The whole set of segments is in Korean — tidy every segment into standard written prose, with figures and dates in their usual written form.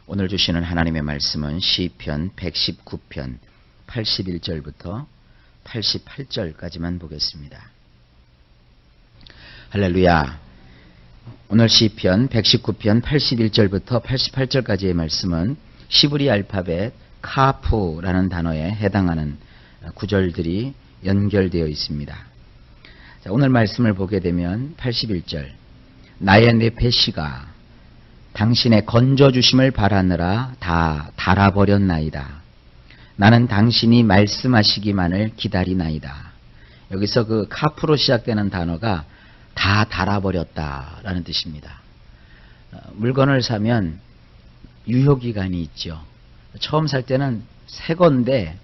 오늘 주시는 하나님의 말씀은 시편 119편 81절부터 88절까지만 보겠습니다. 할렐루야. 오늘 시편 119편 81절부터 88절까지의 말씀은 시브리 알파벳 카프라는 단어에 해당하는 구절들이 연결되어 있습니다. 자, 오늘 말씀을 보게 되면 81절, 나의 네페시가 당신의 건져주심을 바라느라 다 달아버렸나이다. 나는 당신이 말씀하시기만을 기다리나이다. 여기서 그 카프로 시작되는 단어가 다 달아버렸다라는 뜻입니다. 물건을 사면 유효기간이 있죠. 처음 살 때는 새 건데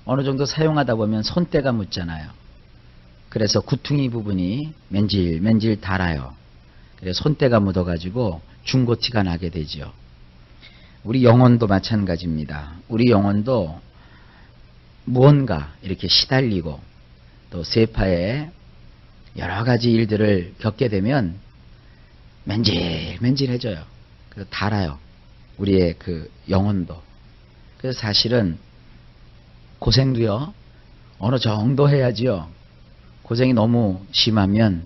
어느 정도 사용하다 보면 손때가 묻잖아요. 그래서 구퉁이 부분이 맨질맨질 달아요. 그래서 손때가 묻어가지고 중고티가 나게 되죠. 우리 영혼도 마찬가지입니다. 우리 영혼도 무언가 이렇게 시달리고 또 세파에 여러 가지 일들을 겪게 되면 맨질맨질해져요. 그래서 달아요. 우리의 그 영혼도. 그래서 사실은 고생도요, 어느 정도 해야지요. 고생이 너무 심하면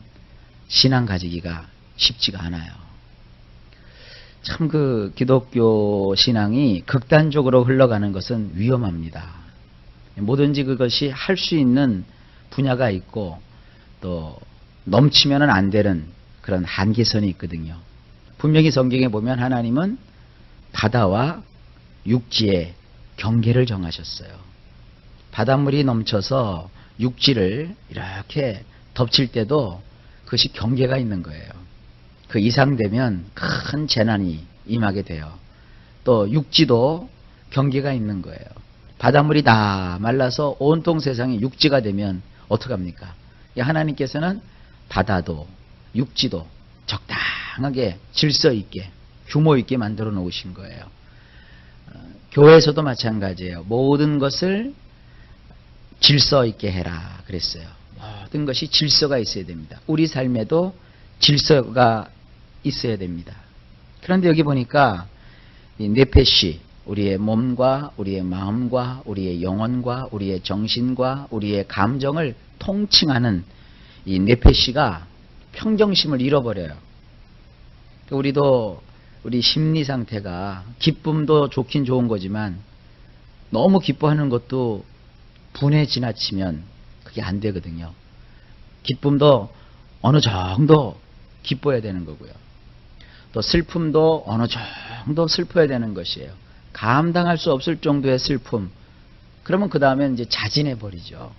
신앙 가지기가 쉽지가 않아요. 참 그 기독교 신앙이 극단적으로 흘러가는 것은 위험합니다. 뭐든지 그것이 할 수 있는 분야가 있고 또 넘치면은 안 되는 그런 한계선이 있거든요. 분명히 성경에 보면 하나님은 바다와 육지의 경계를 정하셨어요. 바닷물이 넘쳐서 육지를 이렇게 덮칠 때도 그것이 경계가 있는 거예요. 그 이상 되면 큰 재난이 임하게 돼요. 또 육지도 경계가 있는 거예요. 바닷물이 다 말라서 온통 세상이 육지가 되면 어떡합니까? 하나님께서는 바다도 육지도 적당하게 질서 있게 규모 있게 만들어 놓으신 거예요. 교회에서도 마찬가지예요. 모든 것을 질서 있게 해라 그랬어요. 모든 것이 질서가 있어야 됩니다. 우리 삶에도 질서가 있어야 됩니다. 그런데 여기 보니까 이 네페시, 우리의 몸과 우리의 마음과 우리의 영혼과 우리의 정신과 우리의 감정을 통칭하는 이 네페시가 평정심을 잃어버려요. 우리도 우리 심리 상태가 기쁨도 좋긴 좋은 거지만 너무 기뻐하는 것도 분에 지나치면 그게 안 되거든요. 기쁨도 어느 정도 기뻐야 되는 거고요. 또 슬픔도 어느 정도 슬퍼야 되는 것이에요. 감당할 수 없을 정도의 슬픔. 그러면 그 다음에 이제 자진해 버리죠.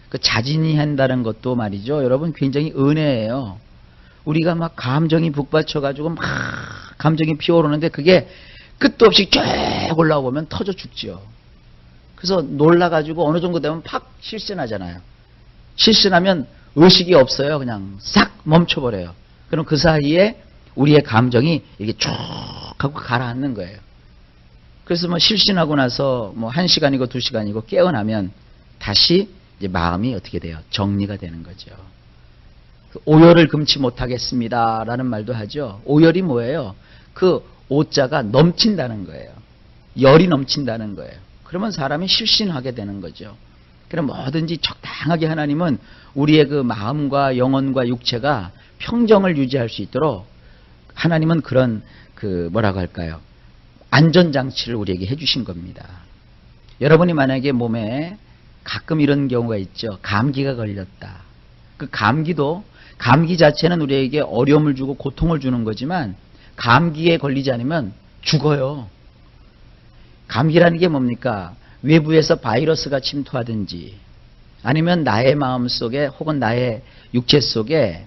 그 자진이 한다는 것도 말이죠. 여러분 굉장히 은혜예요. 우리가 막 감정이 북받쳐가지고 막 감정이 피어오르는데 그게 끝도 없이 쭉 올라오면 터져 죽죠. 그래서 놀라가지고 어느 정도 되면 팍 실신하잖아요. 실신하면 의식이 없어요. 그냥 싹 멈춰버려요. 그럼 그 사이에 우리의 감정이 이렇게 쭉 하고 가라앉는 거예요. 그래서 뭐 실신하고 나서 뭐 1시간이고 2시간이고 깨어나면 다시 이제 마음이 어떻게 돼요? 정리가 되는 거죠. 오열을 금치 못하겠습니다 라는 말도 하죠. 오열이 뭐예요? 그 오자가 넘친다는 거예요. 열이 넘친다는 거예요. 그러면 사람이 실신하게 되는 거죠. 그럼 뭐든지 적당하게 하나님은 우리의 그 마음과 영혼과 육체가 평정을 유지할 수 있도록 하나님은 그런 그 뭐라고 할까요? 안전장치를 우리에게 해주신 겁니다. 여러분이 만약에 몸에 가끔 이런 경우가 있죠. 감기가 걸렸다. 그 감기도 감기 자체는 우리에게 어려움을 주고 고통을 주는 거지만 감기에 걸리지 않으면 죽어요. 감기라는 게 뭡니까? 외부에서 바이러스가 침투하든지 아니면 나의 마음 속에 혹은 나의 육체 속에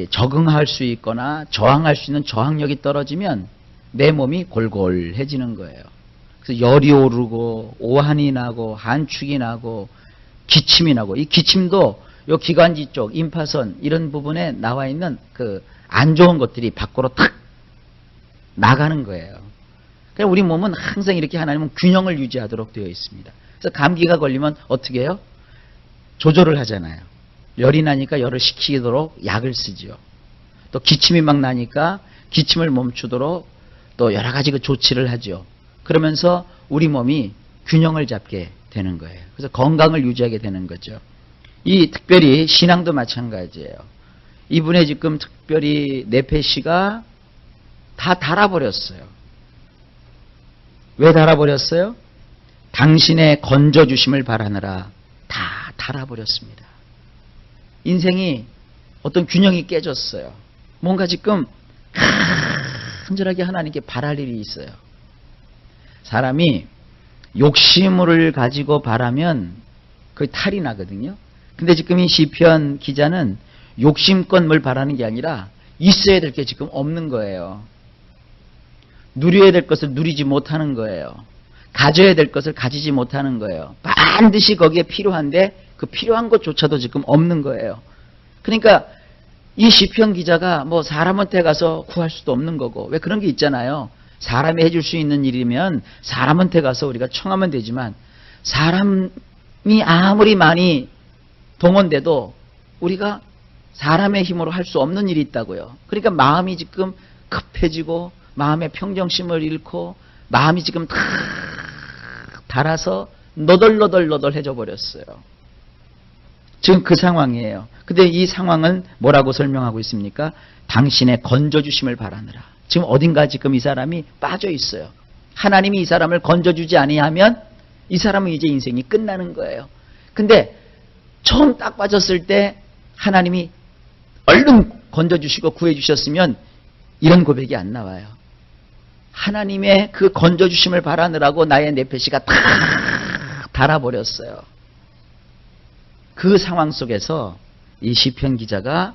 적응할 수 있거나 저항할 수 있는 저항력이 떨어지면 내 몸이 골골해지는 거예요. 그래서 열이 오르고 오한이 나고 한축이 나고 기침이 나고 이 기침도 요 기관지 쪽 임파선 이런 부분에 나와 있는 그 안 좋은 것들이 밖으로 탁 나가는 거예요. 그러니까 우리 몸은 항상 이렇게 하나님은 균형을 유지하도록 되어 있습니다. 그래서 감기가 걸리면 어떻게 해요? 조절을 하잖아요. 열이 나니까 열을 식히도록 약을 쓰죠. 또 기침이 막 나니까 기침을 멈추도록 또 여러 가지 그 조치를 하죠. 그러면서 우리 몸이 균형을 잡게 되는 거예요. 그래서 건강을 유지하게 되는 거죠. 이 특별히 신앙도 마찬가지예요. 이분의 지금 특별히 뇌폐시가 다 닳아버렸어요. 왜 닳아버렸어요? 당신의 건져주심을 바라느라 다 닳아버렸습니다. 인생이 어떤 균형이 깨졌어요. 뭔가 지금 간절하게 하나님께 바랄 일이 있어요. 사람이 욕심을 가지고 바라면 그 탈이 나거든요. 근데 지금 이 시편 기자는 욕심껏 뭘 바라는 게 아니라 있어야 될 게 지금 없는 거예요. 누려야 될 것을 누리지 못하는 거예요. 가져야 될 것을 가지지 못하는 거예요. 반드시 거기에 필요한데 그 필요한 것조차도 지금 없는 거예요. 그러니까 이 시편 기자가 뭐 사람한테 가서 구할 수도 없는 거고, 왜 그런 게 있잖아요. 사람이 해줄 수 있는 일이면 사람한테 가서 우리가 청하면 되지만 사람이 아무리 많이 동원돼도 우리가 사람의 힘으로 할 수 없는 일이 있다고요. 그러니까 마음이 지금 급해지고 마음의 평정심을 잃고 마음이 지금 다 닳아서 너덜너덜해져 버렸어요. 지금 그 상황이에요. 근데 이 상황은 뭐라고 설명하고 있습니까? 당신의 건져주심을 바라느라. 지금 어딘가 지금 이 사람이 빠져 있어요. 하나님이 이 사람을 건져주지 아니하면 이 사람은 이제 인생이 끝나는 거예요. 근데 처음 딱 빠졌을 때 하나님이 얼른 건져주시고 구해주셨으면 이런 고백이 안 나와요. 하나님의 그 건져주심을 바라느라고 나의 뇌폐시가 다 닳아버렸어요. 그 상황 속에서 이 시편 기자가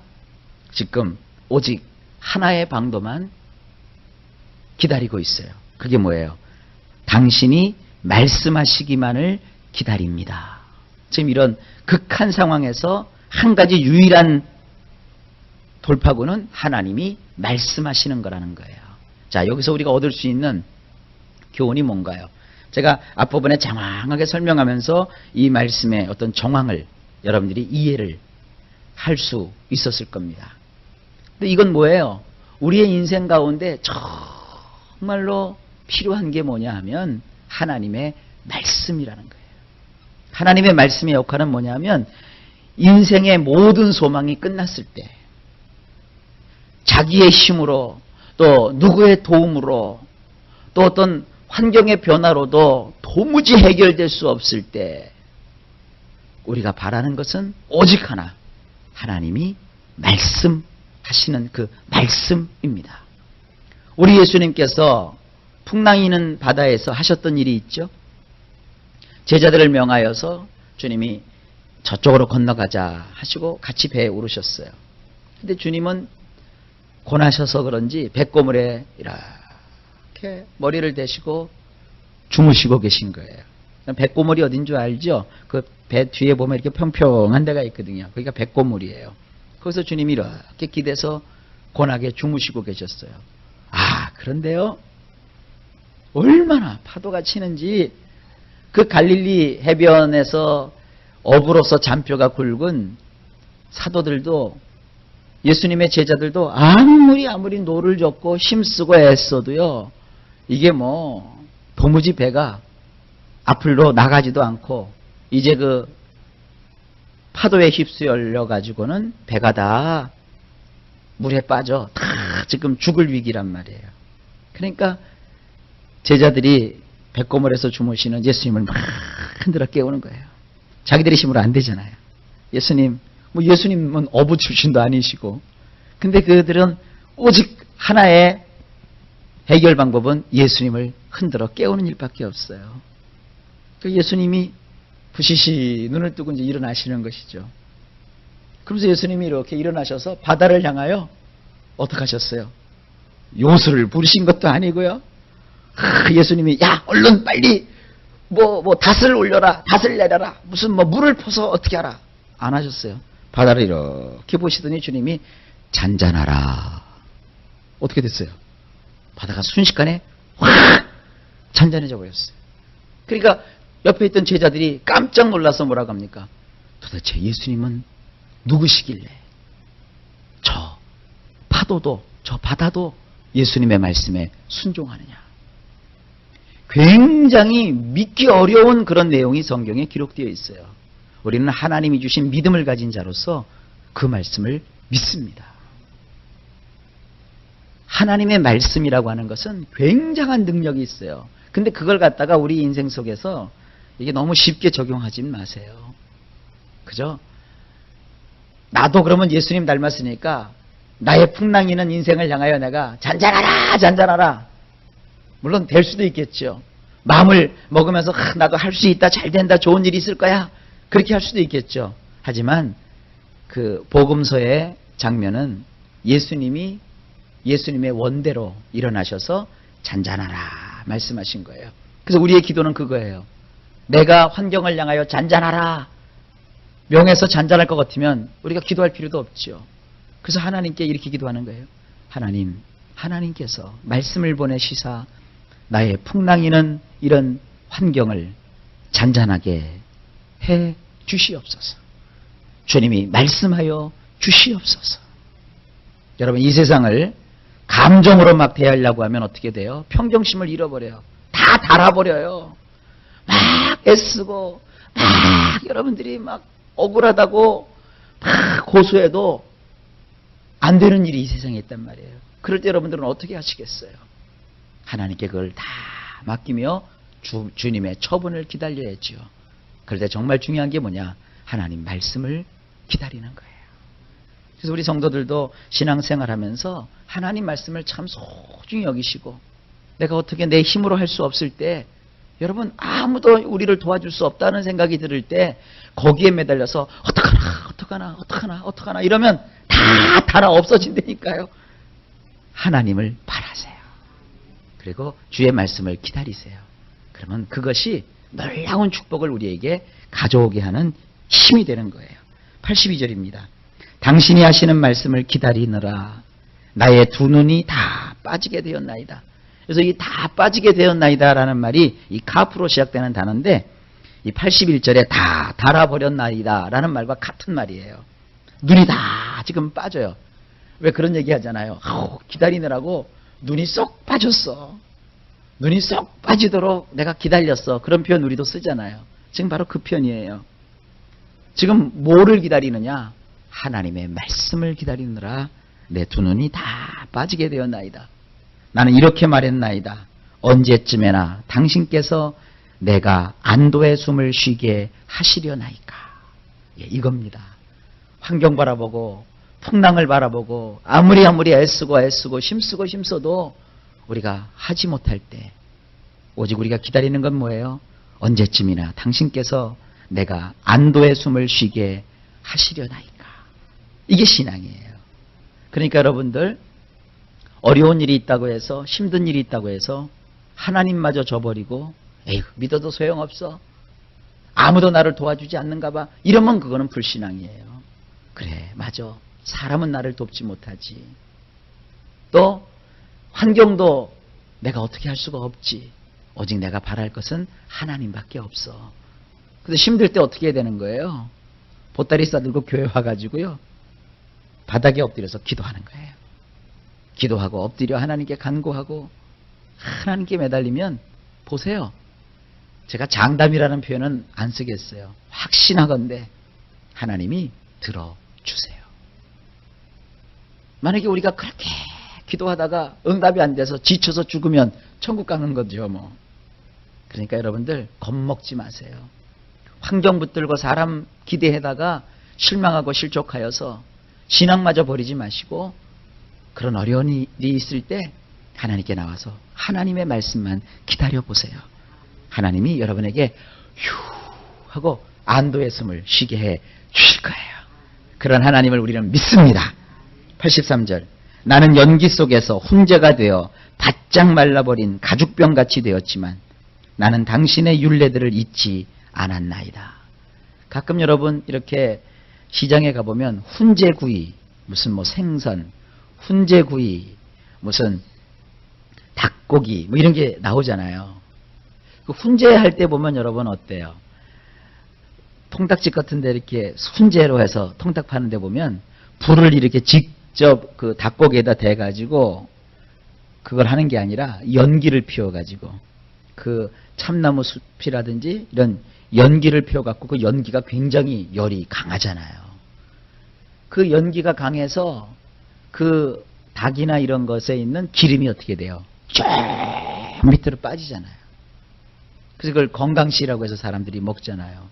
지금 오직 하나의 방도만 기다리고 있어요. 그게 뭐예요? 당신이 말씀하시기만을 기다립니다. 지금 이런 극한 상황에서 한 가지 유일한 돌파구는 하나님이 말씀하시는 거라는 거예요. 자, 여기서 우리가 얻을 수 있는 교훈이 뭔가요? 제가 앞부분에 장황하게 설명하면서 이 말씀의 어떤 정황을 여러분들이 이해를 할 수 있었을 겁니다. 근데 이건 뭐예요? 우리의 인생 가운데 정말로 필요한 게 뭐냐 하면 하나님의 말씀이라는 거예요. 하나님의 말씀의 역할은 뭐냐 하면 인생의 모든 소망이 끝났을 때 자기의 힘으로 또 누구의 도움으로 또 어떤 환경의 변화로도 도무지 해결될 수 없을 때 우리가 바라는 것은 오직 하나, 하나님이 말씀하시는 그 말씀입니다. 우리 예수님께서 풍랑이는 바다에서 하셨던 일이 있죠. 제자들을 명하여서 주님이 저쪽으로 건너가자 하시고 같이 배에 오르셨어요. 근데 주님은 고나셔서 그런지 뱃고물에 이렇게 머리를 대시고 주무시고 계신 거예요. 뱃고물이 어딘 줄 알죠? 그 배 뒤에 보면 이렇게 평평한 데가 있거든요. 거기가 뱃고물이에요. 거기서 주님이 이렇게 기대서 고나게 주무시고 계셨어요. 아, 그런데요, 얼마나 파도가 치는지 그 갈릴리 해변에서 어부로서 잔뼈가 굵은 사도들도 예수님의 제자들도 아무리 노를 젓고 힘쓰고 애써도요, 이게 뭐 도무지 배가 앞으로 나가지도 않고 이제 그 파도에 휩쓸려 가지고는 배가 다 물에 빠져 다 지금 죽을 위기란 말이에요. 그러니까 제자들이 뱃고물에서 주무시는 예수님을 막 흔들어 깨우는 거예요. 자기들의 힘으로 안 되잖아요. 예수님은 어부 출신도 아니시고, 근데 그들은 오직 하나의 해결 방법은 예수님을 흔들어 깨우는 일밖에 없어요. 예수님이 부시시 눈을 뜨고 이제 일어나시는 것이죠. 그러면서 예수님이 이렇게 일어나셔서 바다를 향하여 어떻게 하셨어요? 요술을 부르신 것도 아니고요. 예수님이 야 얼른 빨리 뭐 닷을 올려라, 닷을 내려라, 무슨 물을 퍼서 어떻게 하라 안 하셨어요. 바다를 이렇게 보시더니 주님이 잔잔하라. 어떻게 됐어요? 바다가 순식간에 확 잔잔해져 버렸어요. 그러니까 옆에 있던 제자들이 깜짝 놀라서 뭐라고 합니까? 도대체 예수님은 누구시길래 저 파도도 저 바다도 예수님의 말씀에 순종하느냐. 굉장히 믿기 어려운 그런 내용이 성경에 기록되어 있어요. 우리는 하나님이 주신 믿음을 가진 자로서 그 말씀을 믿습니다. 하나님의 말씀이라고 하는 것은 굉장한 능력이 있어요. 근데 그걸 갖다가 우리 인생 속에서 이게 너무 쉽게 적용하지 마세요. 그죠? 나도 그러면 예수님 닮았으니까 나의 풍랑이는 인생을 향하여 내가 잔잔하라 잔잔하라. 물론 될 수도 있겠죠. 마음을 먹으면서 나도 할 수 있다, 잘 된다, 좋은 일이 있을 거야. 그렇게 할 수도 있겠죠. 하지만 그 복음서의 장면은 예수님이 예수님의 원대로 일어나셔서 잔잔하라 말씀하신 거예요. 그래서 우리의 기도는 그거예요. 내가 환경을 향하여 잔잔하라. 명에서 잔잔할 것 같으면 우리가 기도할 필요도 없죠. 그래서 하나님께 이렇게 기도하는 거예요. 하나님, 하나님께서 말씀을 보내시사 나의 풍랑이는 이런 환경을 잔잔하게 해 주시옵소서. 주님이 말씀하여 주시옵소서. 여러분, 이 세상을 감정으로 막 대하려고 하면 어떻게 돼요? 평정심을 잃어버려요. 다 달아버려요. 막 애쓰고 막 여러분들이 막 억울하다고 막 고소해도 안 되는 일이 이 세상에 있단 말이에요. 그럴 때 여러분들은 어떻게 하시겠어요? 하나님께 그걸 다 맡기며 주님의 처분을 기다려야죠. 그럴 때 정말 중요한 게 뭐냐? 하나님 말씀을 기다리는 거예요. 그래서 우리 성도들도 신앙생활하면서 하나님 말씀을 참 소중히 여기시고, 내가 어떻게 내 힘으로 할 수 없을 때, 여러분 아무도 우리를 도와줄 수 없다는 생각이 들을 때 거기에 매달려서 어떡하나 이러면 다 달아 없어진다니까요. 하나님을 바라세요. 그리고 주의 말씀을 기다리세요. 그러면 그것이 놀라운 축복을 우리에게 가져오게 하는 힘이 되는 거예요. 82절입니다. 당신이 하시는 말씀을 기다리느라 나의 두 눈이 다 빠지게 되었나이다. 그래서 이 다 빠지게 되었나이다 라는 말이 이 카프로 시작되는 단어인데, 이 81절에 다 달아버렸나이다 라는 말과 같은 말이에요. 눈이 다 지금 빠져요. 왜 그런 얘기 하잖아요. 기다리느라고 눈이 쏙 빠졌어. 눈이 쏙 빠지도록 내가 기다렸어. 그런 표현 우리도 쓰잖아요. 지금 바로 그 표현이에요. 지금 뭐를 기다리느냐? 하나님의 말씀을 기다리느라 내 두 눈이 다 빠지게 되었나이다. 나는 이렇게 말했나이다. 언제쯤에나 당신께서 내가 안도의 숨을 쉬게 하시려나이까. 예, 이겁니다. 환경 바라보고 풍랑을 바라보고 아무리 애쓰고 힘써도 우리가 하지 못할 때 오직 우리가 기다리는 건 뭐예요? 언제쯤이나 당신께서 내가 안도의 숨을 쉬게 하시려나이까. 이게 신앙이에요. 그러니까 여러분들, 어려운 일이 있다고 해서, 힘든 일이 있다고 해서 하나님마저 저버리고 에휴 믿어도 소용없어, 아무도 나를 도와주지 않는가 봐, 이러면 그거는 불신앙이에요. 그래 맞아, 사람은 나를 돕지 못하지, 또 환경도 내가 어떻게 할 수가 없지, 오직 내가 바랄 것은 하나님밖에 없어. 근데 힘들 때 어떻게 해야 되는 거예요? 보따리 싸들고 교회 와가지고요, 바닥에 엎드려서 기도하는 거예요. 기도하고 엎드려 하나님께 간구하고 하나님께 매달리면, 보세요, 제가 장담이라는 표현은 안 쓰겠어요. 확신하건대 하나님이 들어주세요. 만약에 우리가 그렇게 기도하다가 응답이 안 돼서 지쳐서 죽으면 천국 가는 거죠 뭐. 그러니까 여러분들 겁먹지 마세요. 환경 붙들고 사람 기대하다가 실망하고 실족하여서 신앙마저 버리지 마시고, 그런 어려운 일이 있을 때 하나님께 나와서 하나님의 말씀만 기다려보세요. 하나님이 여러분에게 휴 하고 안도의 숨을 쉬게 해 주실 거예요. 그런 하나님을 우리는 믿습니다. 83절. 나는 연기 속에서 훈제가 되어 바짝 말라버린 가죽병같이 되었지만 나는 당신의 율례들을 잊지 않았나이다. 가끔 여러분 이렇게 시장에 가보면 훈제구이, 무슨 뭐 생선, 훈제구이, 무슨 닭고기 뭐 이런 게 나오잖아요. 그 훈제할 때 보면 여러분 어때요? 통닭집 같은 데 이렇게 훈제로 해서 통닭 파는 데 보면 불을 이렇게 직접 그 닭고기에다 대가지고 그걸 하는 게 아니라 연기를 피워가지고 그 참나무 숲이라든지 이런 연기를 피워갖고 그 연기가 굉장히 열이 강하잖아요. 그 연기가 강해서 그 닭이나 이런 것에 있는 기름이 어떻게 돼요? 쭉 밑으로 빠지잖아요. 그래서 그걸 건강씨라고 해서 사람들이 먹잖아요.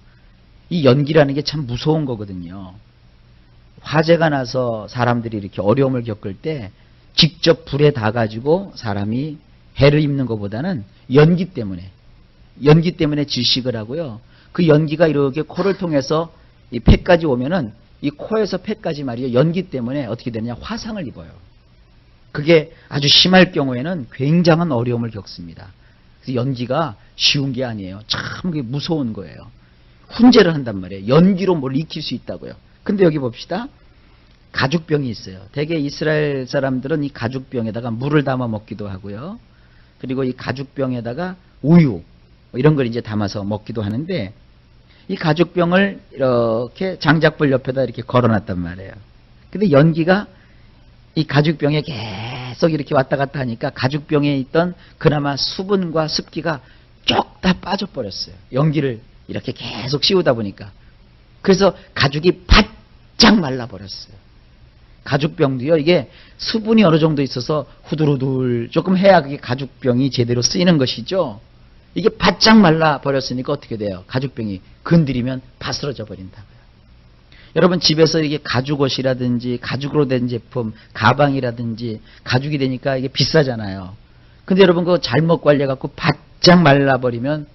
이 연기라는 게 참 무서운 거거든요. 화재가 나서 사람들이 이렇게 어려움을 겪을 때 직접 불에 다 가지고 사람이 해를 입는 것보다는 연기 때문에 질식을 하고요. 그 연기가 이렇게 코를 통해서 이 폐까지 오면은 이 코에서 폐까지 말이요. 연기 때문에 어떻게 되느냐? 화상을 입어요. 그게 아주 심할 경우에는 굉장한 어려움을 겪습니다. 그래서 연기가 쉬운 게 아니에요. 참 그게 무서운 거예요. 훈제를 한단 말이에요. 연기로 뭘 익힐 수 있다고요. 근데 여기 봅시다. 가죽병이 있어요. 대개 이스라엘 사람들은 이 가죽병에다가 물을 담아 먹기도 하고요. 그리고 이 가죽병에다가 우유 이런 걸 이제 담아서 먹기도 하는데 이 가죽병을 이렇게 장작불 옆에다 이렇게 걸어놨단 말이에요. 근데 연기가 이 가죽병에 계속 이렇게 왔다 갔다 하니까 가죽병에 있던 그나마 수분과 습기가 쭉 다 빠져버렸어요. 연기를 이렇게 계속 씌우다 보니까. 그래서 가죽이 바짝 말라버렸어요. 가죽병도요, 이게 수분이 어느 정도 있어서 후들후들 조금 해야 그게 가죽병이 제대로 쓰이는 것이죠. 이게 바짝 말라버렸으니까 어떻게 돼요? 가죽병이 건드리면 바스러져 버린다고요. 여러분 집에서 이게 가죽옷이라든지 가죽으로 된 제품, 가방이라든지 가죽이 되니까 이게 비싸잖아요. 근데 여러분 그거 잘못 관리해갖고 바짝 말라버리면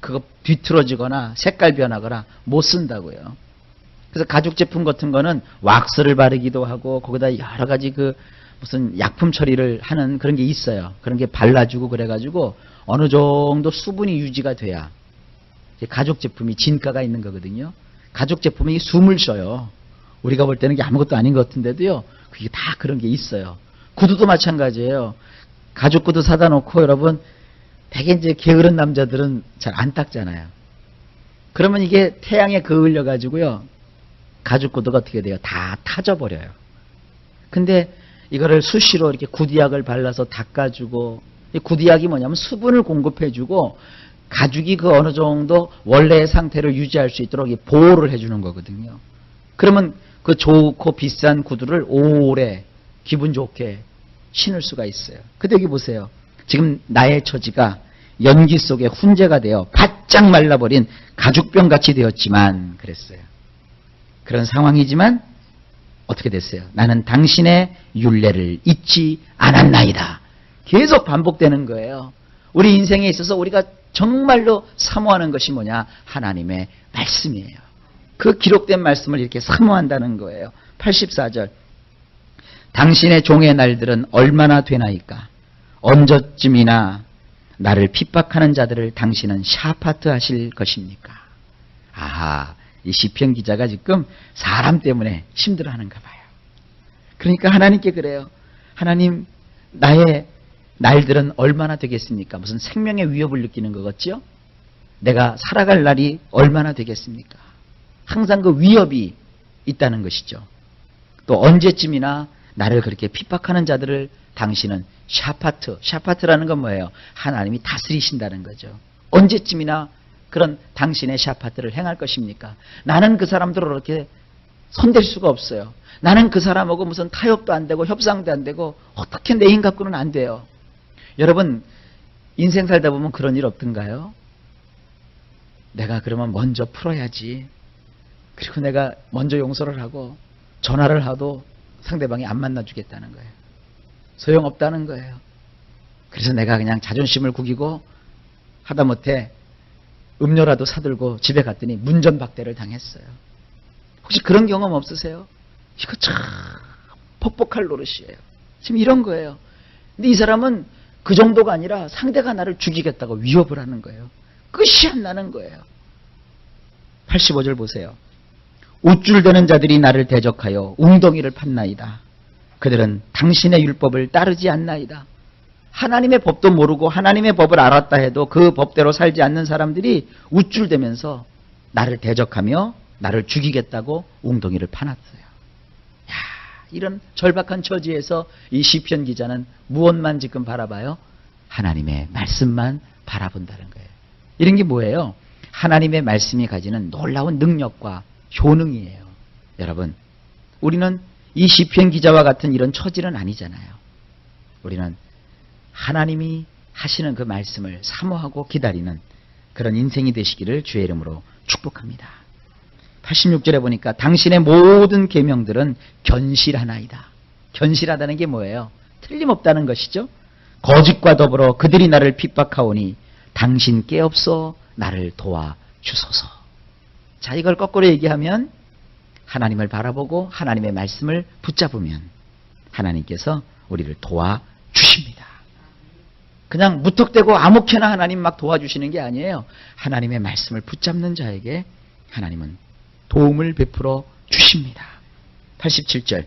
그거 뒤틀어지거나 색깔 변하거나 못 쓴다고요. 그래서 가죽 제품 같은 거는 왁스를 바르기도 하고 거기다 여러 가지 그 무슨 약품 처리를 하는 그런 게 있어요. 그런 게 발라주고 그래가지고 어느 정도 수분이 유지가 돼야 가죽 제품이 진가가 있는 거거든요. 가죽 제품이 숨을 쉬어요. 우리가 볼 때는 게 아무것도 아닌 것 같은데도요. 그게 다 그런 게 있어요. 구두도 마찬가지예요. 가죽 구두 사다 놓고 여러분 되게 이제 게으른 남자들은 잘 안 닦잖아요. 그러면 이게 태양에 그을려 가지고요. 가죽 구두가 어떻게 돼요? 다 타져버려요. 근데 이거를 수시로 이렇게 구디약을 발라서 닦아주고, 이 구디약이 뭐냐면 수분을 공급해주고 가죽이 그 어느 정도 원래의 상태를 유지할 수 있도록 보호를 해주는 거거든요. 그러면 그 좋고 비싼 구두를 오래 기분 좋게 신을 수가 있어요. 근데 여기 보세요. 지금 나의 처지가 연기 속에 훈제가 되어 바짝 말라버린 가죽병같이 되었지만 그랬어요. 그런 상황이지만 어떻게 됐어요? 나는 당신의 율례를 잊지 않았나이다. 계속 반복되는 거예요. 우리 인생에 있어서 우리가 정말로 사모하는 것이 뭐냐? 하나님의 말씀이에요. 그 기록된 말씀을 이렇게 사모한다는 거예요. 84절. 당신의 종의 날들은 얼마나 되나이까? 언제쯤이나 나를 핍박하는 자들을 당신은 샤파트 하실 것입니까? 아하, 이 시편 기자가 지금 사람 때문에 힘들어하는가 봐요. 그러니까 하나님께 그래요. 하나님, 나의 날들은 얼마나 되겠습니까? 무슨 생명의 위협을 느끼는 거겠죠? 내가 살아갈 날이 얼마나 되겠습니까? 항상 그 위협이 있다는 것이죠. 또 언제쯤이나 나를 그렇게 핍박하는 자들을 당신은 샤파트라는 건 뭐예요? 하나님이 다스리신다는 거죠. 언제쯤이나 그런 당신의 샤파트를 행할 것입니까? 나는 그 사람들을 그렇게 손댈 수가 없어요. 나는 그 사람하고 무슨 타협도 안 되고 협상도 안 되고 어떻게 내 힘 갖고는 안 돼요. 여러분 인생 살다 보면 그런 일 없던가요? 내가 그러면 먼저 풀어야지. 그리고 내가 먼저 용서를 하고 전화를 하도 상대방이 안 만나주겠다는 거예요. 소용없다는 거예요. 그래서 내가 그냥 자존심을 구기고 하다못해 음료라도 사들고 집에 갔더니 문전박대를 당했어요. 혹시 그런 경험 없으세요? 이거 참 폭폭할 노릇이에요. 지금 이런 거예요. 근데 이 사람은 그 정도가 아니라 상대가 나를 죽이겠다고 위협을 하는 거예요. 끝이 안 나는 거예요. 85절 보세요. 우쭐대는 자들이 나를 대적하여 웅덩이를 팠나이다. 그들은 당신의 율법을 따르지 않나이다. 하나님의 법도 모르고 하나님의 법을 알았다 해도 그 법대로 살지 않는 사람들이 우쭐대면서 나를 대적하며 나를 죽이겠다고 웅덩이를 파놨어요. 야, 이런 절박한 처지에서 이 시편 기자는 무엇만 지금 바라봐요? 하나님의 말씀만 바라본다는 거예요. 이런 게 뭐예요? 하나님의 말씀이 가지는 놀라운 능력과 효능이에요. 여러분, 우리는 이 시편 기자와 같은 이런 처지는 아니잖아요. 우리는 하나님이 하시는 그 말씀을 사모하고 기다리는 그런 인생이 되시기를 주의 이름으로 축복합니다. 86절에 보니까 당신의 모든 계명들은 견실하나이다. 견실하다는 게 뭐예요? 틀림없다는 것이죠. 거짓과 더불어 그들이 나를 핍박하오니 당신 깨없어 나를 도와주소서. 자, 이걸 거꾸로 얘기하면 하나님을 바라보고 하나님의 말씀을 붙잡으면 하나님께서 우리를 도와주십니다. 그냥 무턱대고 아무렇게나 하나님 막 도와주시는 게 아니에요. 하나님의 말씀을 붙잡는 자에게 하나님은 도움을 베풀어 주십니다. 87절.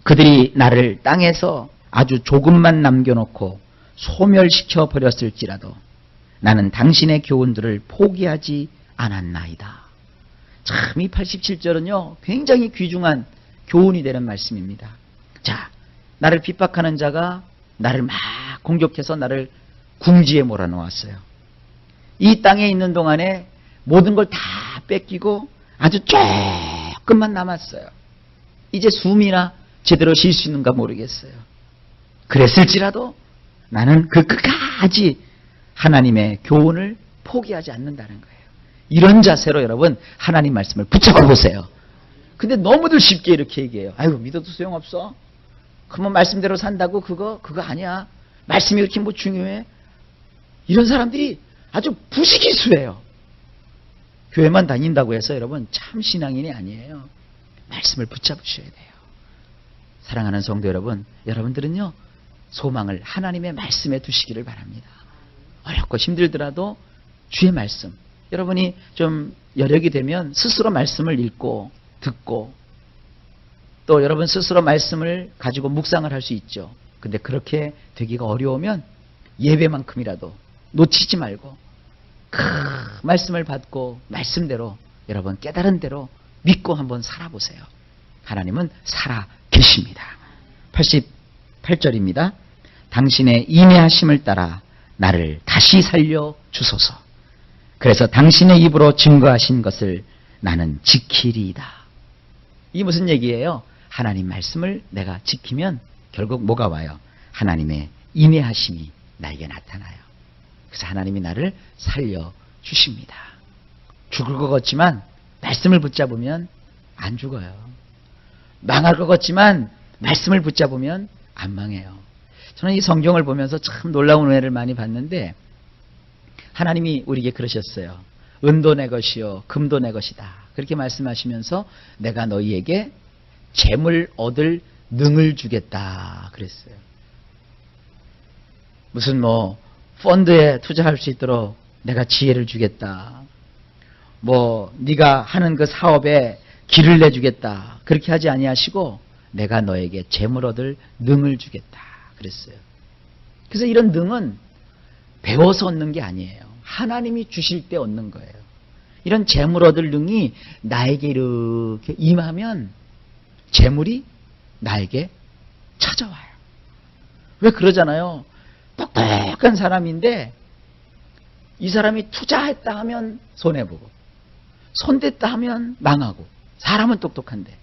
그들이 나를 땅에서 아주 조금만 남겨놓고 소멸시켜 버렸을지라도 나는 당신의 교훈들을 포기하지 않았나이다. 참, 이 87절은요, 굉장히 귀중한 교훈이 되는 말씀입니다. 자, 나를 핍박하는 자가 나를 막 공격해서 나를 궁지에 몰아놓았어요. 이 땅에 있는 동안에 모든 걸 다 뺏기고 아주 조금만 남았어요. 이제 숨이나 제대로 쉴 수 있는가 모르겠어요. 그랬을지라도 나는 그 끝까지 하나님의 교훈을 포기하지 않는다는 거예요. 이런 자세로 여러분 하나님 말씀을 붙잡아 보세요. 근데 너무들 쉽게 이렇게 얘기해요. 아이고, 믿어도 소용없어. 그러면 말씀대로 산다고 그거 아니야. 말씀이 그렇게 뭐 중요해? 이런 사람들이 아주 부시기수예요. 교회만 다닌다고 해서 여러분 참 신앙인이 아니에요. 말씀을 붙잡으셔야 돼요. 사랑하는 성도 여러분, 여러분들은요 소망을 하나님의 말씀에 두시기를 바랍니다. 어렵고 힘들더라도 주의 말씀, 여러분이 좀 여력이 되면 스스로 말씀을 읽고 듣고 또 여러분 스스로 말씀을 가지고 묵상을 할 수 있죠. 근데 그렇게 되기가 어려우면 예배만큼이라도 놓치지 말고 그 말씀을 받고 말씀대로 여러분 깨달은 대로 믿고 한번 살아보세요. 하나님은 살아 계십니다. 88절입니다. 당신의 인내하심을 따라 나를 다시 살려 주소서. 그래서 당신의 입으로 증거하신 것을 나는 지키리이다. 이게 무슨 얘기예요? 하나님 말씀을 내가 지키면 결국 뭐가 와요? 하나님의 인내하심이 나에게 나타나요. 그래서 하나님이 나를 살려주십니다. 죽을 것 같지만 말씀을 붙잡으면 안 죽어요. 망할 것 같지만 말씀을 붙잡으면 안 망해요. 저는 이 성경을 보면서 참 놀라운 은혜를 많이 받는데 하나님이 우리에게 그러셨어요. 은도 내 것이요 금도 내 것이다. 그렇게 말씀하시면서 내가 너희에게 재물 얻을 능을 주겠다 그랬어요. 무슨 뭐 펀드에 투자할 수 있도록 내가 지혜를 주겠다. 뭐 네가 하는 그 사업에 길을 내주겠다. 그렇게 하지 아니하시고 내가 너에게 재물 얻을 능을 주겠다 그랬어요. 그래서 이런 능은 배워서 얻는 게 아니에요. 하나님이 주실 때 얻는 거예요. 이런 재물 얻을 능이 나에게 이렇게 임하면 재물이 나에게 찾아와요. 왜 그러잖아요. 똑똑한 사람인데 이 사람이 투자했다 하면 손해보고 손댔다 하면 망하고 사람은 똑똑한데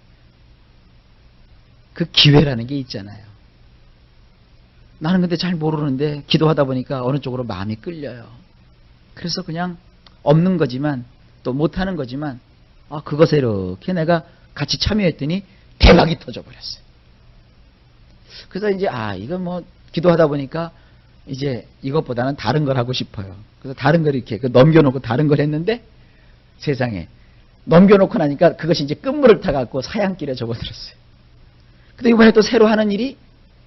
그 기회라는 게 있잖아요. 나는 근데 잘 모르는데 기도하다 보니까 어느 쪽으로 마음이 끌려요. 그래서 그냥 없는 거지만 또 못하는 거지만 그것에 이렇게 내가 같이 참여했더니 대박이 터져버렸어요. 그래서 이제 이거 뭐 기도하다 보니까 이제 이것보다는 다른 걸 하고 싶어요. 그래서 다른 걸 이렇게 넘겨놓고 다른 걸 했는데 세상에 넘겨놓고 나니까 그것이 이제 끝물을 타갖고 사양길에 접어들었어요. 근데 이번에 또 새로 하는 일이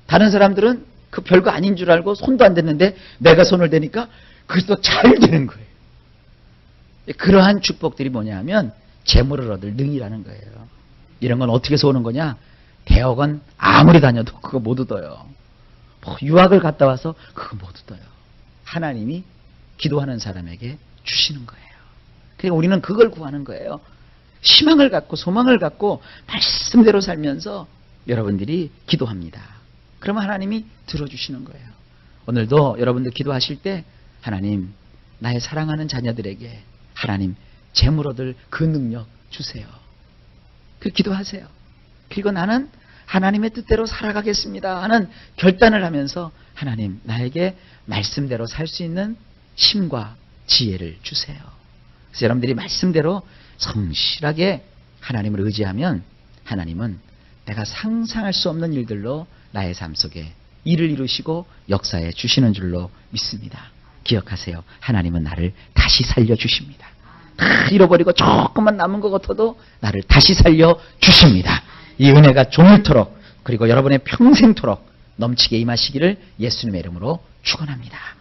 다른 사람들은 그 별거 아닌 줄 알고 손도 안 댔는데 내가 손을 대니까 그것이 또 잘 되는 거예요. 그러한 축복들이 뭐냐 하면 재물을 얻을 능이라는 거예요. 이런 건 어떻게 해서 오는 거냐? 대학원 아무리 다녀도 그거 못 얻어요. 유학을 갔다 와서 그거 못 얻어요. 하나님이 기도하는 사람에게 주시는 거예요. 그러니까 우리는 그걸 구하는 거예요. 희망을 갖고 소망을 갖고 말씀대로 살면서 여러분들이 기도합니다. 그러면 하나님이 들어주시는 거예요. 오늘도 여러분들 기도하실 때 하나님, 나의 사랑하는 자녀들에게 하나님 재물 얻을 그 능력 주세요. 그 기도하세요. 그리고 나는 하나님의 뜻대로 살아가겠습니다 하는 결단을 하면서 하나님, 나에게 말씀대로 살 수 있는 힘과 지혜를 주세요. 그래서 여러분들이 말씀대로 성실하게 하나님을 의지하면 하나님은 내가 상상할 수 없는 일들로 나의 삶 속에 일을 이루시고 역사해 주시는 줄로 믿습니다. 기억하세요. 하나님은 나를 다시 살려주십니다. 다 잃어버리고 조금만 남은 것 같아도 나를 다시 살려주십니다. 이 은혜가 종일토록 그리고 여러분의 평생토록 넘치게 임하시기를 예수님의 이름으로 축원합니다.